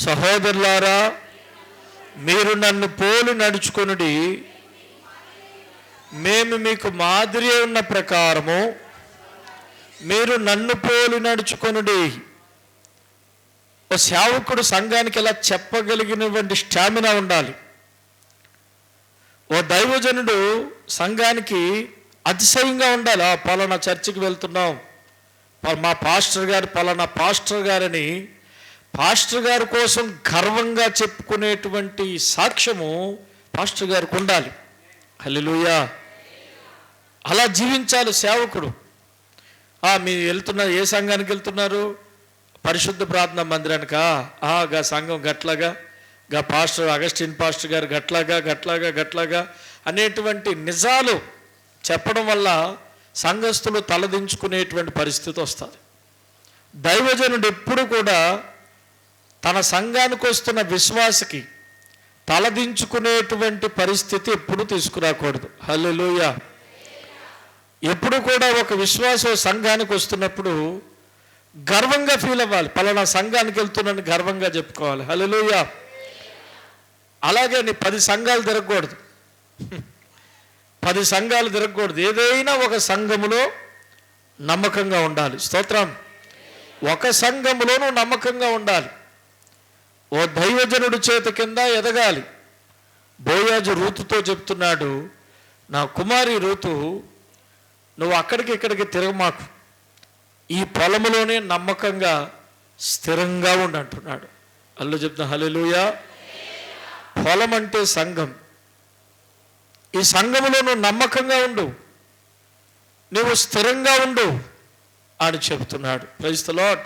సహోదరులారా, మీరు నన్ను పోలి నడుచుకొనుడి, మేము మీకు మాదిరి ఉన్న ప్రకారము మీరు నన్ను పోలి నడుచుకొనుడి. ఓ సేవకుడు సంఘానికి ఇలా చెప్పగలిగినటువంటి స్టామినా ఉండాలి. ఓ దైవజనుడు సంఘానికి అతిశయంగా ఉండాలి. పలానా చర్చికి వెళ్తున్నాం, మా పాస్టర్ గారు పలానా పాస్టర్ గారని పాస్టర్ గారి కోసం గర్వంగా చెప్పుకునేటువంటి సాక్ష్యము పాస్టర్ గారికి ఉండాలి. హల్లెలూయా. అలా జీవించాలి సేవకుడు. మీరు వెళ్తున్నారు, ఏ సంఘానికి వెళ్తున్నారు? పరిశుద్ధ ప్రార్థనా మందిరానికా? గా సంఘం గట్లాగా, గా పాస్టర్ అగస్టిన్ పాస్టర్ గారు గట్లాగా అనేటువంటి నిజాలు చెప్పడం వల్ల సంఘస్థులు తలదించుకునేటువంటి పరిస్థితి వస్తుంది. దైవజనుడు ఎప్పుడు కూడా తన సంఘానికి వస్తున్న విశ్వాసకి తలదించుకునేటువంటి పరిస్థితి ఎప్పుడు తీసుకురాకూడదు. హల్లెలూయా. ఎప్పుడు కూడా ఒక విశ్వాసం సంఘానికి వస్తున్నప్పుడు గర్వంగా ఫీల్ అవ్వాలి. పలానా సంఘానికి వెళ్తున్నాను గర్వంగా చెప్పుకోవాలి. హల్లెలూయా. అలాగే 10 సంఘాలు తిరగకూడదు, 10 సంఘాలు తిరగకూడదు. ఏదైనా ఒక సంఘములో నమ్మకంగా ఉండాలి. స్తోత్రం. ఒక సంఘములోనూ నమ్మకంగా ఉండాలి. ఓ దైవజనుడి చేతి కింద ఎదగాలి. బోయాజు రూతుతో చెప్తున్నాడు, నా కుమారి రూతు, నువ్వు అక్కడికి ఇక్కడికి తిరగమాకు, ఈ పొలములోనే నమ్మకంగా స్థిరంగా ఉండంటున్నాడు. అల్లు చెప్తున్నా. హల్లెలూయా. పొలం అంటే సంఘం. ఈ సంఘములో నువ్వు నమ్మకంగా ఉండు, నువ్వు స్థిరంగా ఉండు అని చెబుతున్నాడు. Praise the lord.